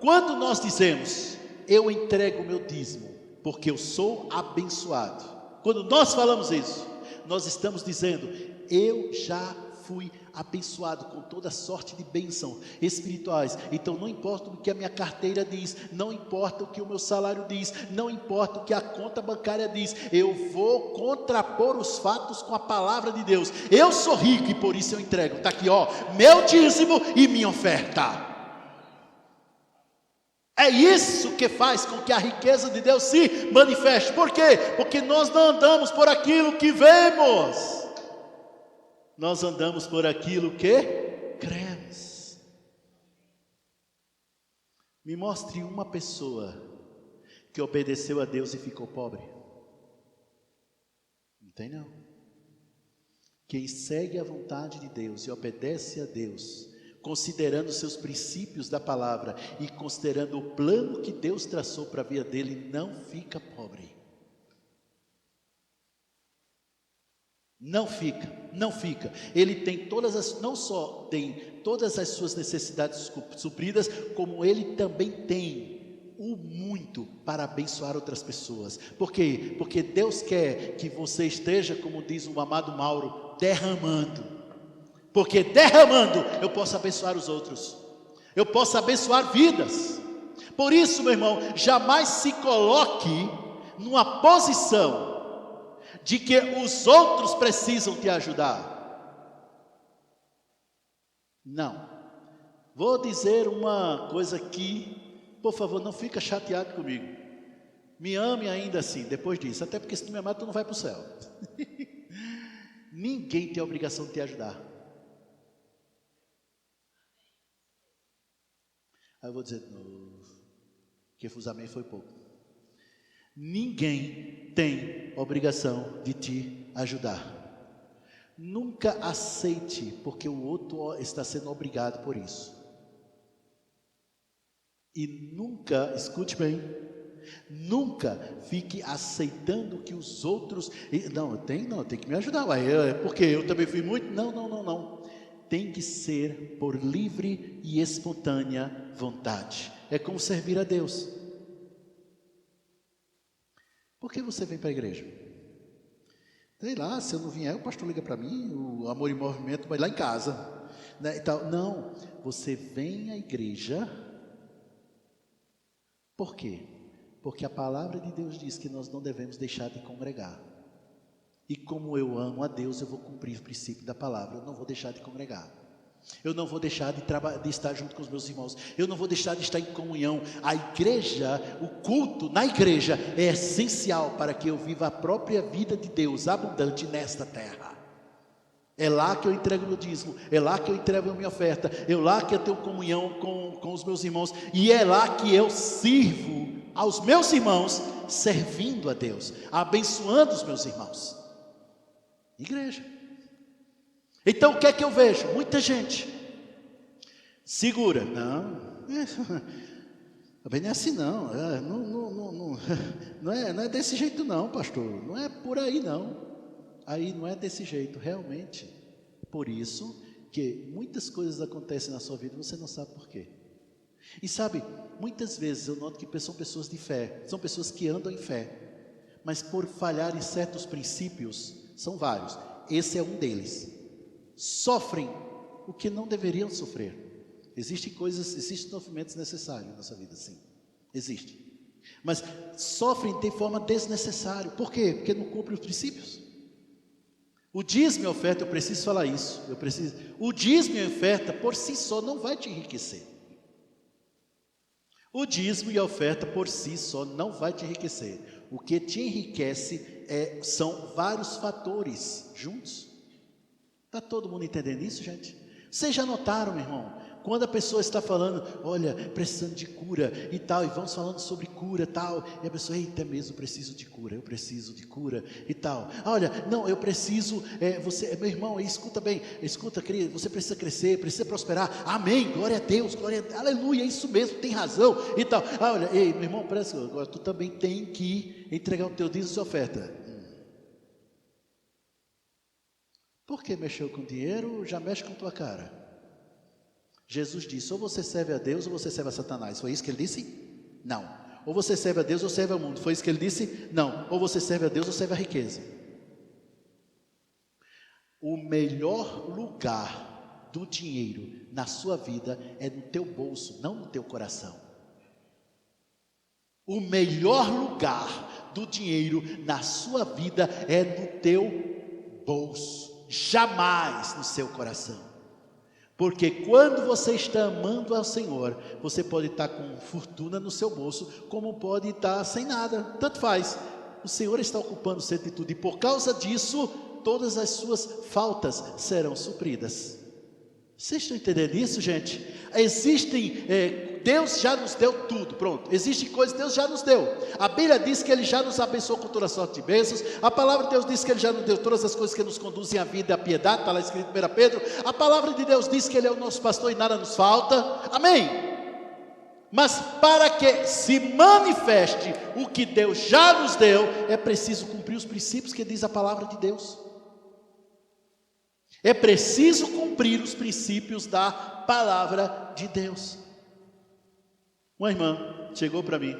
quando nós dizemos, eu entrego o meu dízimo porque eu sou abençoado. Quando nós falamos isso, nós estamos dizendo, eu já fui abençoado com toda sorte de bênção espirituais. Então não importa o que a minha carteira diz, não importa o que o meu salário diz, não importa o que a conta bancária diz, eu vou contrapor os fatos com a palavra de Deus. Eu sou rico e por isso eu entrego. Está aqui, ó, meu dízimo e minha oferta. É isso que faz com que a riqueza de Deus se manifeste. Por quê? Porque nós não andamos por aquilo que vemos, nós andamos por aquilo que cremos. Me mostre uma pessoa que obedeceu a Deus e ficou pobre. Não tem não. Quem segue a vontade de Deus e obedece a Deus, considerando os seus princípios da palavra e considerando o plano que Deus traçou para a vida dele, não fica pobre. Não fica. Ele tem não só tem todas as suas necessidades supridas, como ele também tem o muito para abençoar outras pessoas. Por quê? Porque Deus quer que você esteja, como diz o amado Mauro, derramando. Porque derramando eu posso abençoar os outros, eu posso abençoar vidas. Por isso, meu irmão, jamais se coloque numa posição de que os outros precisam te ajudar. Não. Vou dizer uma coisa aqui, por favor, não fica chateado comigo. Me ame ainda assim, depois disso, até porque se tu me amar, tu não vai para o céu. Ninguém tem a obrigação de te ajudar. Aí eu vou dizer de novo, que fusamento foi pouco. Ninguém tem obrigação de te ajudar. Nunca aceite porque o outro está sendo obrigado por isso. E nunca, escute bem, nunca fique aceitando que os outros, não, tem que me ajudar, porque eu também fui muito, não. Tem que ser por livre e espontânea vontade. É como servir a Deus. Por que você vem para a igreja? Sei lá, se eu não vier, o pastor liga para mim, o Amor em Movimento vai lá em casa, né, e tal. Não, você vem à igreja. Por quê? Porque a palavra de Deus diz que nós não devemos deixar de congregar. E como eu amo a Deus, eu vou cumprir o princípio da palavra. Eu não vou deixar de congregar. Eu não vou deixar de estar junto com os meus irmãos. Eu não vou deixar de estar em comunhão. A igreja, o culto na igreja é essencial para que eu viva a própria vida de Deus abundante nesta terra. É lá que eu entrego meu dízimo, é lá que eu entrego a minha oferta, é lá que eu tenho comunhão com os meus irmãos, e é lá que eu sirvo aos meus irmãos, servindo a Deus, abençoando os meus irmãos. Igreja. Então o que é que eu vejo? Muita gente segura. Também não é assim não. Não é desse jeito não, pastor. Não é por aí não. Aí não é desse jeito, realmente. Por isso que muitas coisas acontecem na sua vida e você não sabe por quê. E sabe, muitas vezes eu noto que são pessoas de fé, são pessoas que andam em fé, mas por falhar em certos princípios, são vários, esse é um deles, sofrem o que não deveriam sofrer. Existem sofrimentos necessários na nossa vida, sim, existe, mas sofrem de forma desnecessária. Por quê? Porque não cumprem os princípios. O dízimo e a oferta, eu preciso falar isso, o dízimo e a oferta por si só não vai te enriquecer. O dízimo e a oferta por si só não vai te enriquecer. O que te enriquece são vários fatores juntos. Está todo mundo entendendo isso, gente? Vocês já notaram, meu irmão? Quando a pessoa está falando, olha, precisando de cura e tal, e vamos falando sobre cura e tal, e a pessoa, eita mesmo, eu preciso de cura e tal. Olha, não, eu preciso, meu irmão, escuta bem, escuta, querido, você precisa crescer, precisa prosperar, amém, glória a Deus, aleluia, é isso mesmo, tem razão e tal. Olha, ei, meu irmão, presta, agora tu também tem que entregar o teu dízimo e sua oferta. Por que mexeu com dinheiro, já mexe com tua cara? Jesus disse, ou você serve a Deus ou você serve a Satanás. Foi isso que ele disse? Não. Ou você serve a Deus ou serve ao mundo. Foi isso que ele disse? Não. Ou você serve a Deus ou serve a riqueza. O melhor lugar do dinheiro na sua vida é no teu bolso, não no teu coração. O melhor lugar do dinheiro na sua vida é no teu bolso, jamais no seu coração. Porque quando você está amando ao Senhor, você pode estar com fortuna no seu bolso, como pode estar sem nada, tanto faz. O Senhor está ocupando o centro de tudo, e por causa disso, todas as suas faltas serão supridas. Vocês estão entendendo isso, gente? Deus já nos deu tudo, pronto. Existem coisas que Deus já nos deu. A Bíblia diz que Ele já nos abençoou com toda sorte de bênçãos. A palavra de Deus diz que Ele já nos deu todas as coisas que nos conduzem à vida e à piedade. Está lá escrito em 1 Pedro. A palavra de Deus diz que Ele é o nosso pastor e nada nos falta. Amém? Mas para que se manifeste o que Deus já nos deu, é preciso cumprir os princípios que diz a palavra de Deus. É preciso cumprir os princípios da palavra de Deus. Uma irmã chegou para mim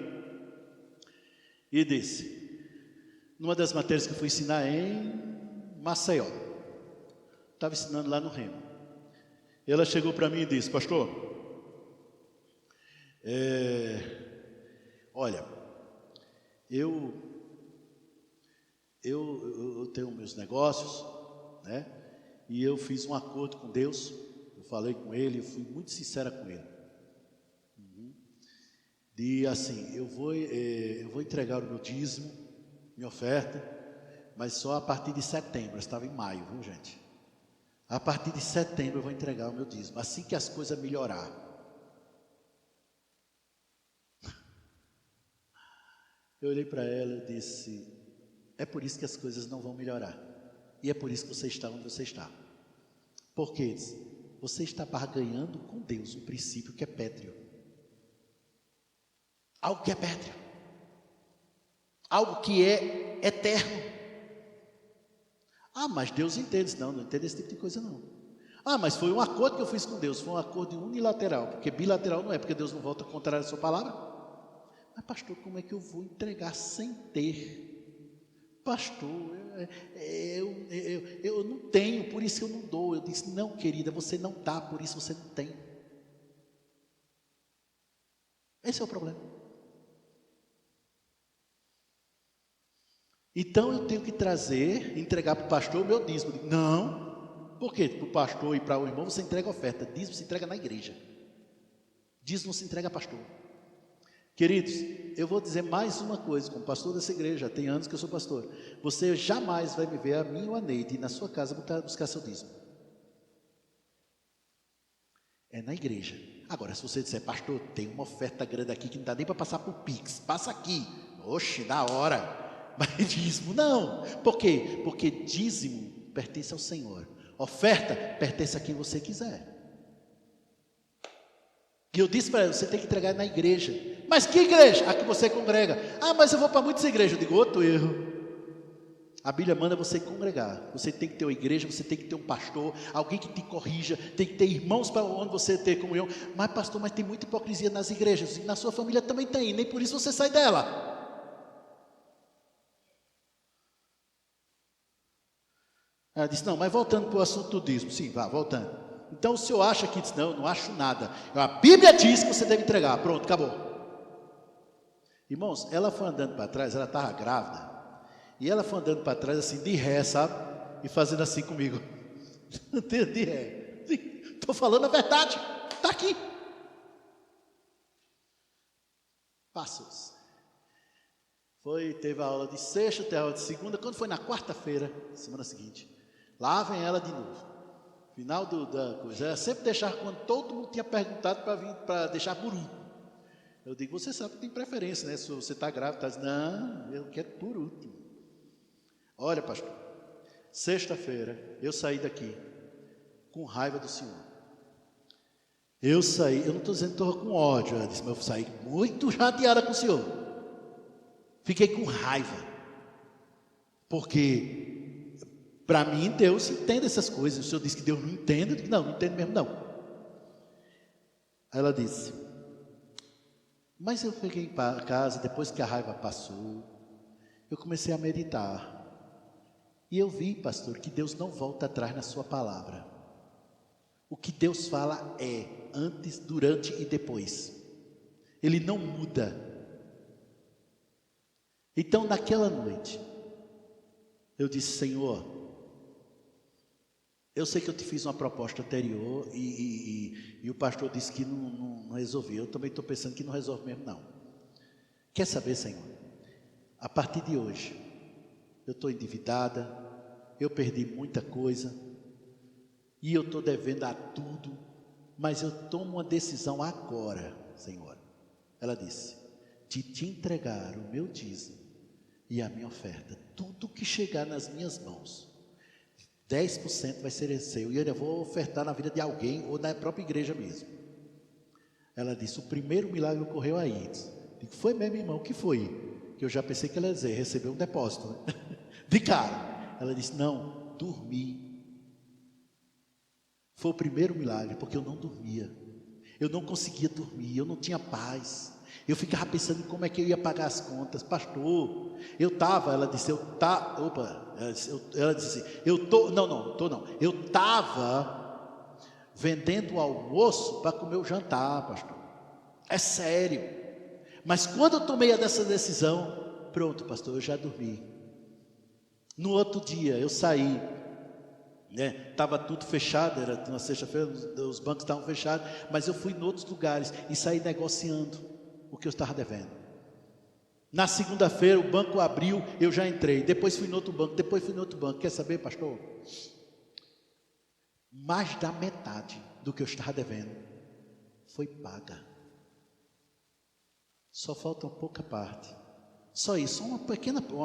e disse, numa das matérias que eu fui ensinar em Maceió, estava ensinando lá no Remo, ela chegou para mim e disse, pastor, olha, eu tenho meus negócios, né? E eu fiz um acordo com Deus, eu falei com Ele, eu fui muito sincera com Ele. De assim, eu vou entregar o meu dízimo, minha oferta, mas só a partir de setembro, estava em maio, viu gente? A partir de setembro eu vou entregar o meu dízimo, assim que as coisas melhorar. Eu olhei para ela e disse, é por isso que as coisas não vão melhorar. E é por isso que você está onde você está. Porque você está barganhando com Deus um princípio que é pétreo. Algo que é pétreo. Algo que é eterno. Ah, mas Deus entende. Não entende esse tipo de coisa não. Ah, mas foi um acordo que eu fiz com Deus. Foi um acordo unilateral. Porque bilateral não é, porque Deus não volta contrário à sua palavra. Mas pastor, como é que eu vou entregar sem ter? Pastor, eu não tenho, por isso eu não dou. Eu disse, não querida, você não dá, por isso você não tem. Esse é o problema. Então eu tenho que trazer, entregar para o pastor o meu dízimo. Não, por quê? Para o pastor e para o irmão você entrega oferta, dízimo se entrega na igreja. Dízimo se entrega a pastor. Queridos, eu vou dizer mais uma coisa, como pastor dessa igreja, tem anos que eu sou pastor. Você jamais vai me ver, a mim ou a Neide, na sua casa buscar seu dízimo. É na igreja. Agora, se você disser, pastor, tem uma oferta grande aqui que não dá nem para passar por Pix, passa aqui. Oxe, da hora. Mas dízimo, não. Por quê? Porque dízimo pertence ao Senhor. Oferta pertence a quem você quiser. E eu disse para ela, você tem que entregar na igreja. Mas que igreja? A que você congrega. Ah, mas eu vou para muitas igrejas. Eu digo, outro erro. A Bíblia manda você congregar. Você tem que ter uma igreja, você tem que ter um pastor, alguém que te corrija, tem que ter irmãos para onde você ter comunhão. Mas pastor, mas tem muita hipocrisia nas igrejas. E na sua família também tem, nem por isso você sai dela. Ela disse, não, mas voltando para o assunto do dízimo. Sim, vá, voltando. Então o senhor acha que, não, eu não acho nada. A Bíblia diz que você deve entregar. Pronto, acabou. Irmãos, ela foi andando para trás, ela estava grávida. E ela foi andando para trás assim, de ré, sabe? E fazendo assim comigo. De ré. Estou falando a verdade. Está aqui. Passos. Teve a aula de sexta, teve a aula de segunda. Quando foi na quarta-feira, semana seguinte, lá vem ela de novo. Final da coisa, ela sempre deixava quando todo mundo tinha perguntado para deixar por último. Eu digo, você sabe que tem preferência, né? Se você está grávida, está dizendo, não, eu quero por último. Olha, pastor, sexta-feira eu saí daqui com raiva do Senhor. Eu não estou dizendo que estou com ódio, ela disse, mas eu saí muito chateada com o Senhor. Fiquei com raiva, porque para mim Deus entende essas coisas. O Senhor disse que Deus não entende, eu digo, não entendo mesmo não. Aí ela disse, mas eu fiquei em casa, depois que a raiva passou, eu comecei a meditar. E eu vi, pastor, que Deus não volta atrás na sua palavra. O que Deus fala é antes, durante e depois. Ele não muda. Então naquela noite, eu disse, Senhor, eu sei que eu te fiz uma proposta anterior e o pastor disse que não resolveu. Eu também estou pensando que não resolve mesmo não. Quer saber, Senhor? A partir de hoje, eu estou endividada, eu perdi muita coisa e eu estou devendo a tudo, mas eu tomo uma decisão agora, Senhor. Ela disse, de te entregar o meu dízimo e a minha oferta, tudo que chegar nas minhas mãos, 10% vai ser seu, e eu vou ofertar na vida de alguém ou na própria igreja mesmo. Ela disse, o primeiro milagre ocorreu aí. Digo, foi mesmo, irmão, o que foi? Que eu já pensei que ela ia dizer, recebeu um depósito, né? De cara. Ela disse, não, dormi. Foi o primeiro milagre, porque eu não dormia. Eu não conseguia dormir, eu não tinha paz. Eu ficava pensando em como é que eu ia pagar as contas. Pastor, eu estava, ela disse, eu estava vendendo o almoço para comer o jantar, pastor. É sério. Mas quando eu tomei essa decisão, pronto, pastor, eu já dormi. No outro dia, eu saí, né? Estava tudo fechado, era na sexta-feira, os bancos estavam fechados, mas eu fui em outros lugares e saí negociando o que eu estava devendo. Na segunda-feira o banco abriu, eu já entrei, depois fui no outro banco, depois fui no outro banco. Quer saber, pastor? Mais da metade do que eu estava devendo foi paga. Só falta uma pouca parte. Só isso, uma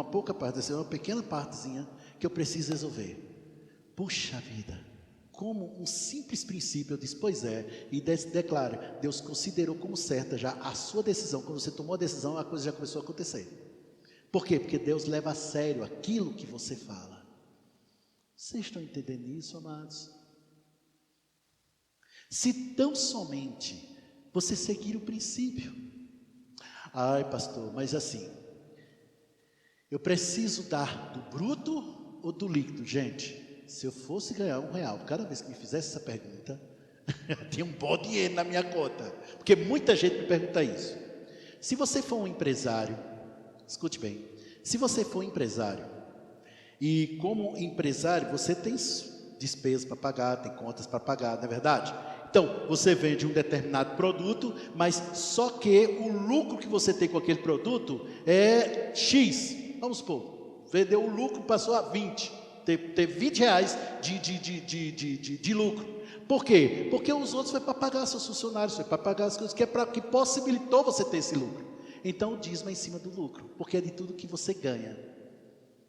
pouca parte, uma pequena partezinha que eu preciso resolver. Puxa vida, como um simples princípio, eu disse, pois é, e declara, Deus considerou como certa já a sua decisão. Quando você tomou a decisão, a coisa já começou a acontecer. Por quê? Porque Deus leva a sério aquilo que você fala. Vocês estão entendendo isso, amados? Se tão somente você seguir o princípio. Ai, pastor, mas assim, eu preciso dar do bruto ou do líquido? Gente, se eu fosse ganhar R$1 cada vez que me fizesse essa pergunta, eu tinha um bom dinheiro na minha conta. Porque muita gente me pergunta isso. Se você for um empresário, escute bem, Se você for empresário, e como empresário você tem despesas para pagar, tem contas para pagar, não é verdade? Então, você vende um determinado produto, mas só que o lucro que você tem com aquele produto é X. Vamos supor, vendeu o lucro, passou a 20, teve 20 reais de lucro. Por quê? Porque os outros foi para pagar seus funcionários, foi para pagar as coisas que possibilitou você ter esse lucro. Então, o dízimo é em cima do lucro, porque é de tudo que você ganha,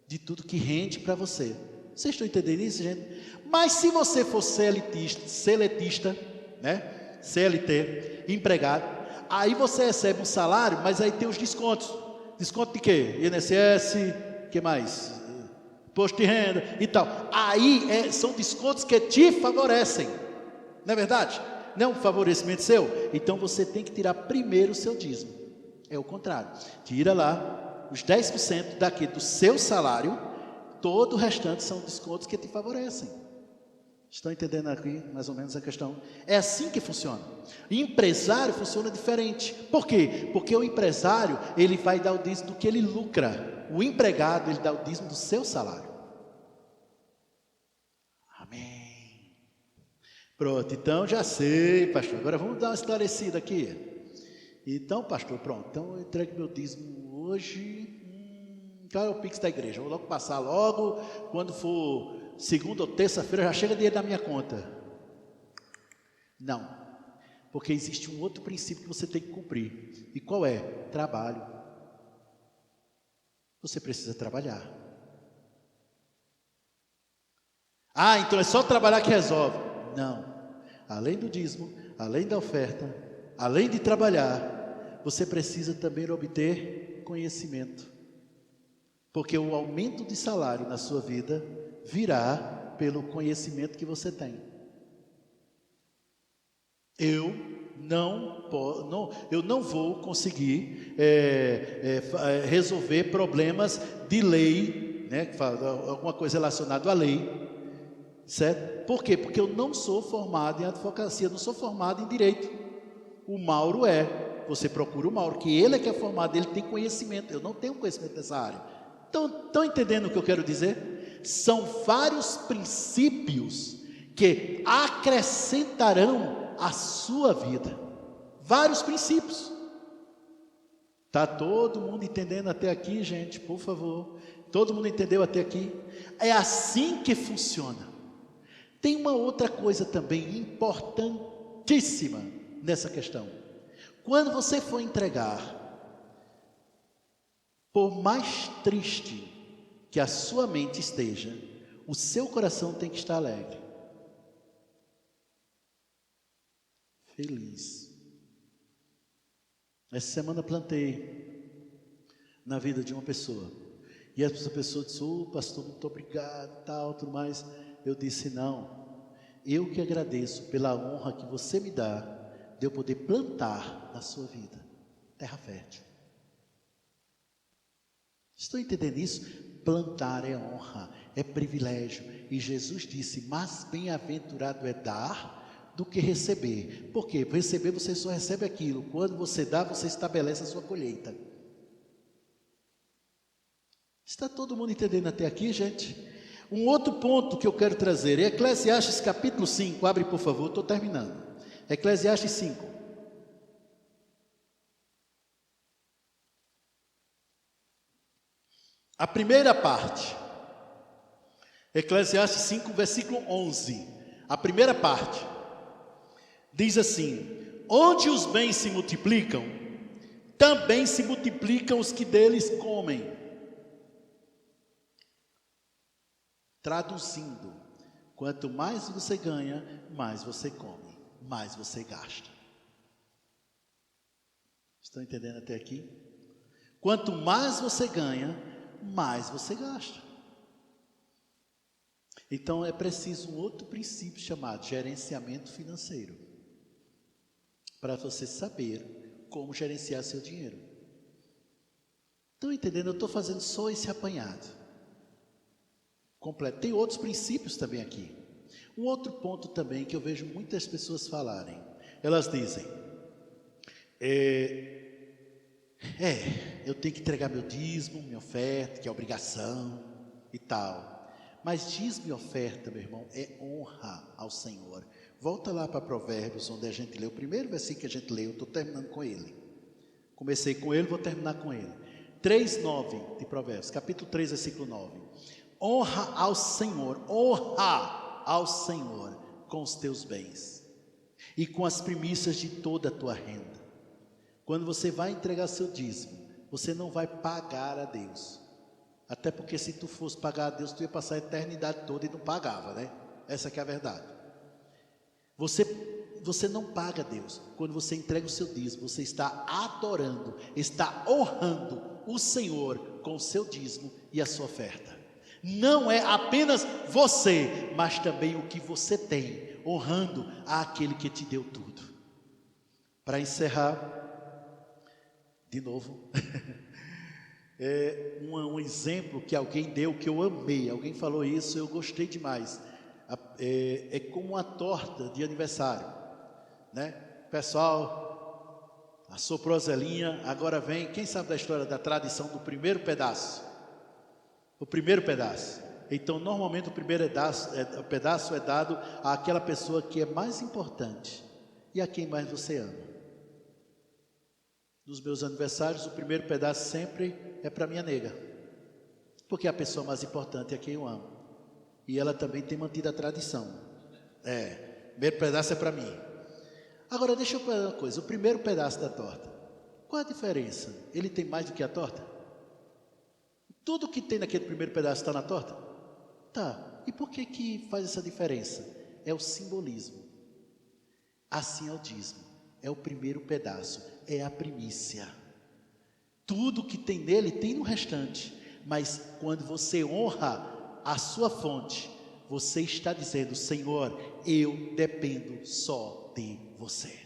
de tudo que rende para você. Vocês estão entendendo isso, gente? Mas se você for seletista, né? CLT, empregado, aí você recebe um salário, mas aí tem os descontos. Desconto de quê? INSS, que mais? Imposto de renda e tal. Aí são descontos que te favorecem, não é verdade? Não é um favorecimento seu? Então você tem que tirar primeiro o seu dízimo. É o contrário. Tira lá os 10% daqui do seu salário, todo o restante são descontos que te favorecem. Estão entendendo aqui mais ou menos a questão? É assim que funciona. O empresário funciona diferente. Por quê? Porque o empresário, ele vai dar o dízimo do que ele lucra. O empregado, ele dá o dízimo do seu salário. Amém. Pronto, então já sei, pastor. Agora vamos dar uma esclarecida aqui. Então, pastor, pronto. Então eu entrego meu dízimo hoje. Qual é o Pix da igreja? Vou logo passar logo. Quando for segunda ou terça-feira, já chega dinheiro na minha conta. Não. Porque existe um outro princípio que você tem que cumprir. E qual é? Trabalho. Você precisa trabalhar. Ah, então é só trabalhar que resolve. Não. Além do dízimo, além da oferta, além de trabalhar, você precisa também obter conhecimento. Porque o aumento de salário na sua vida virá pelo conhecimento que você tem. Eu não vou conseguir resolver problemas de lei, né, alguma coisa relacionada à lei, certo? Por quê? Porque eu não sou formado em advocacia, não sou formado em direito. O Mauro é. Você procura o Mauro, que ele é que é formado, ele tem conhecimento. Eu não tenho conhecimento dessa área. Estão entendendo o que eu quero dizer? São vários princípios que acrescentarão a sua vida. Vários princípios. Está todo mundo entendendo até aqui, gente? Por favor. Todo mundo entendeu até aqui? É assim que funciona. Tem uma outra coisa também importantíssima nessa questão. Quando você for entregar, por mais triste que a sua mente esteja, o seu coração tem que estar alegre, feliz. Essa semana plantei na vida de uma pessoa, e essa pessoa disse: pastor, muito obrigado, tal, tudo mais. Eu disse: não, eu que agradeço pela honra que você me dá de eu poder plantar na sua vida terra fértil. Estou entendendo isso? Plantar é honra, é privilégio. E Jesus disse: mais bem-aventurado é dar do que receber. Por quê? Por receber você só recebe aquilo. Quando você dá, você estabelece a sua colheita. Está todo mundo entendendo até aqui, gente? Um outro ponto que eu quero trazer é Eclesiastes capítulo 5. Abre, por favor, estou terminando. Eclesiastes 5. A primeira parte, Eclesiastes 5, versículo 11, a primeira parte, diz assim: onde os bens se multiplicam, também se multiplicam os que deles comem. Traduzindo, quanto mais você ganha, mais você come, mais você gasta. Estão entendendo até aqui? Quanto mais você ganha, mais você gasta. Então é preciso um outro princípio chamado gerenciamento financeiro, para você saber como gerenciar seu dinheiro. Estão entendendo? Eu estou fazendo só esse apanhado completo. Tem outros princípios também aqui. Um outro ponto também que eu vejo muitas pessoas falarem, elas dizem: eu tenho que entregar meu dízimo, minha oferta, que é obrigação e tal. Mas dízimo e oferta, meu irmão, é honra ao Senhor. Volta lá para Provérbios, onde a gente leu o primeiro versículo que a gente leu, eu estou terminando com ele. Comecei com ele, vou terminar com ele. 3:9 de Provérbios, capítulo 3, versículo 9. Honra ao Senhor com os teus bens e com as primícias de toda a tua renda. Quando você vai entregar seu dízimo, você não vai pagar a Deus. Até porque se tu fosse pagar a Deus, tu ia passar a eternidade toda e não pagava, né? Essa que é a verdade. Você não paga a Deus. Quando você entrega o seu dízimo, você está adorando, está honrando o Senhor com o seu dízimo e a sua oferta. Não é apenas você, mas também o que você tem, honrando aquele que te deu tudo. Para encerrar, de novo, um exemplo que alguém deu que eu amei. Alguém falou isso, eu gostei demais. É como uma torta de aniversário, né? Pessoal, assoprou a zelinha, agora vem. Quem sabe da história da tradição do primeiro pedaço? O primeiro pedaço. Então, normalmente o primeiro pedaço é dado àquela pessoa que é mais importante e a quem mais você ama. Nos meus aniversários, o primeiro pedaço sempre é para minha nega, porque a pessoa mais importante é quem eu amo. E ela também tem mantido a tradição. O primeiro pedaço é para mim. Agora, deixa eu falar uma coisa. O primeiro pedaço da torta, qual a diferença? Ele tem mais do que a torta? Tudo que tem naquele primeiro pedaço está na torta? Tá. E por que faz essa diferença? É o simbolismo. Assim é o dízimo. É o primeiro pedaço, é a primícia. Tudo que tem nele tem no restante. Mas quando você honra a sua fonte, você está dizendo: Senhor, eu dependo só de você.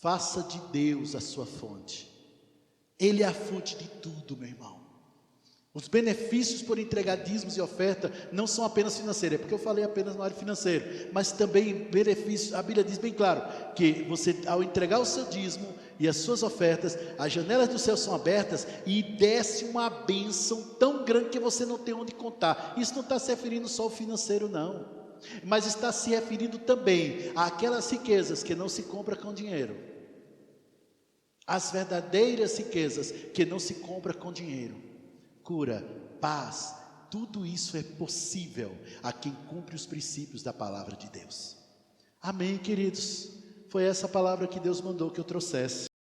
Faça de Deus a sua fonte. Ele é a fonte de tudo, meu irmão. Os benefícios por entregar dízimos e oferta não são apenas financeiros, é porque eu falei apenas na área financeira, mas também benefícios. A Bíblia diz bem claro que você, ao entregar o seu dízimo e as suas ofertas, as janelas do céu são abertas e desce uma bênção tão grande que você não tem onde contar. Isso não está se referindo só ao financeiro, não, mas está se referindo também àquelas riquezas que não se compram com dinheiro. As verdadeiras riquezas que não se compram com dinheiro. Cura, paz, tudo isso é possível a quem cumpre os princípios da palavra de Deus. Amém, queridos? Foi essa palavra que Deus mandou que eu trouxesse.